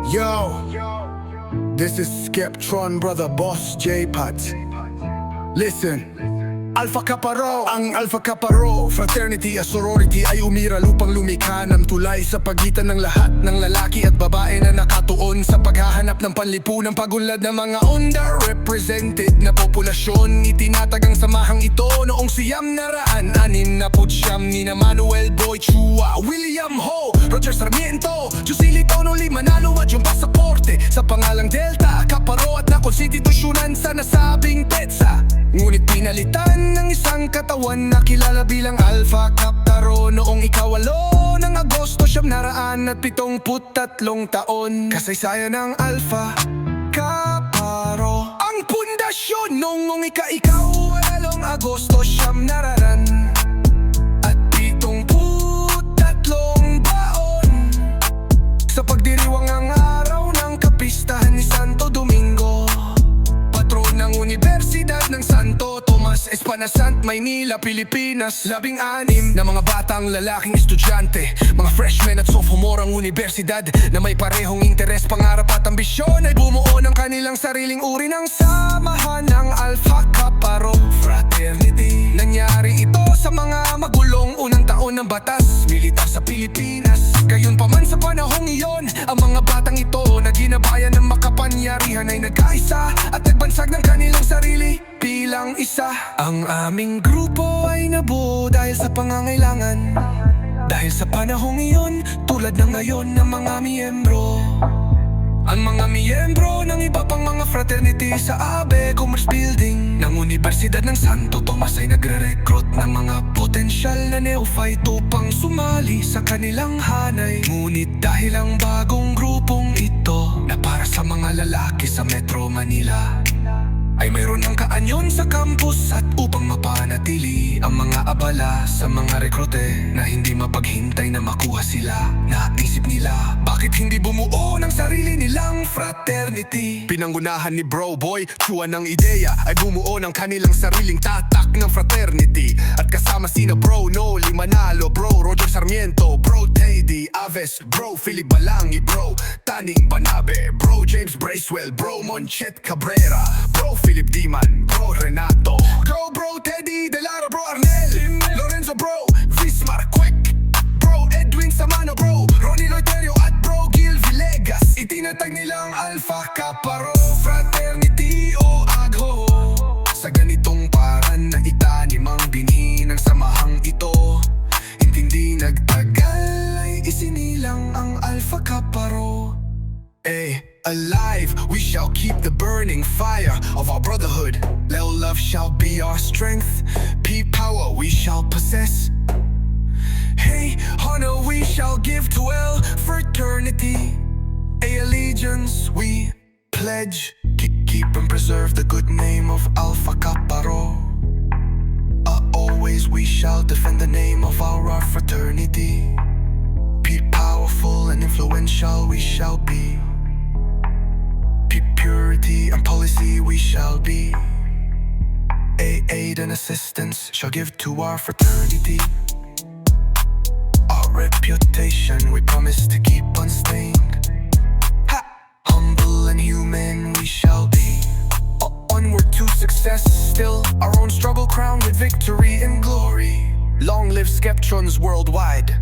Yo, this is Skeptron, brother boss J-Pat. Listen, Alpha Kappa Rho. Ang Alpha Kappa Rho fraternity at sorority ay umiral upang lumikha ng tulay sa pagitan ng lahat ng lalaki at babae na nakatuon sa paghahanap ng panlipunang pagunlad ng mga underrepresented na populasyon. Itinatag ang samahang ito noong siyam na raan anim na putsyam ni na Manuel Boy Chua, William Ho, Roger Sarmiento, Jusili Tono Manalo at yung pasaporte sa pangalang Delta Kappa Rho at nakonstitusyonan sa nasabing petsa. Ngunit pinalitan ng isang katawan na kilala bilang Alpha Kappa Rho noong ikawalo ng Agosto 1973 taon. Kasaysayan ng Alpha Kappa Rho ang pundasyon noong ika-walong Agosto 1973 baon sa pagdiriwang ang araw ng kapistahan ni Santo Domingo, patron ng Universidad ng Santo Tomas Espanassant, Maynila, Pilipinas. 16 na mga batang lalaking estudyante, mga freshmen at sophomore ang universidad na may parehong interes, pangarap at ambisyon ay bumuo ng kanilang sariling uri ng samahan ng Alpha Kappa Rho Fraternity. Nangyari ito sa mga magulong unang taon ng batas militar sa Pilipinas. Gayunpaman sa panahong iyon, ang mga batang ito na ginabayan ng makapangyarihan ay nagkaisa at nagbansag ng kanilang sarili bilang isa. Ang aming grupo ay nabuo dahil sa pangangailangan, dahil sa panahong iyon, tulad ng ngayon ng mga miyembro. Ang mga miyembro ng iba pang mga fraternity sa AB Commerce Building ng Universidad ng Santo Tomas ay nagre-recruit ng mga potensyal na neophyte upang sumali sa kanilang hanay. Ngunit dahil ang bagong grupong ito na para sa mga lalaki sa Metro Manila ay mayroon ng kaanyon sa campus at upang mapanatili ang mga abala sa mga rekrute na hindi mapaghintay na makuha sila, naisip nila bakit hindi bumuo ng sarili nilang fraternity. Pinangunahan ni Bro Boy Chua ng ideya ay bumuo ng kanilang sariling tatak ng fraternity at kasama sina Bro Noli Manalo, Bro Roger Sarmiento, Bro Teddy Aves, Bro Philip Balangi, Bro Taning Banabe, Bro James Bracewell, Bro Monchet Cabrera, Bro Philip Diman, Bro Renato, Bro Teddy De Lara, Bro Arnel Lorenzo, Bro Vismar Kwek, Bro Edwin Samano, Bro Ronnie Loiterio at Bro Gil Villegas. Itinatag nilang Alpha Kappa Rho Fraternity o AGHO sa ganitong paran na itanim ang binhi ng samahang ito. Hindi nagtagal ay isinilang ang Alpha Kappa Rho. Alive, we shall keep the burning fire of our brotherhood. Little love shall be our strength, P-power we shall possess. Hey, honor we shall give to L fraternity. Allegiance we pledge, keep and preserve the good name of Alpha Kappa Rho. Always we shall defend the name of our fraternity. Be powerful and influential we shall be. Purity and policy we shall be. Aid and assistance shall give to our fraternity. Our reputation we promise to keep unstained. Humble and human we shall be. Onward to success, still our own struggle crowned with victory and glory. Long live Skeptrons worldwide.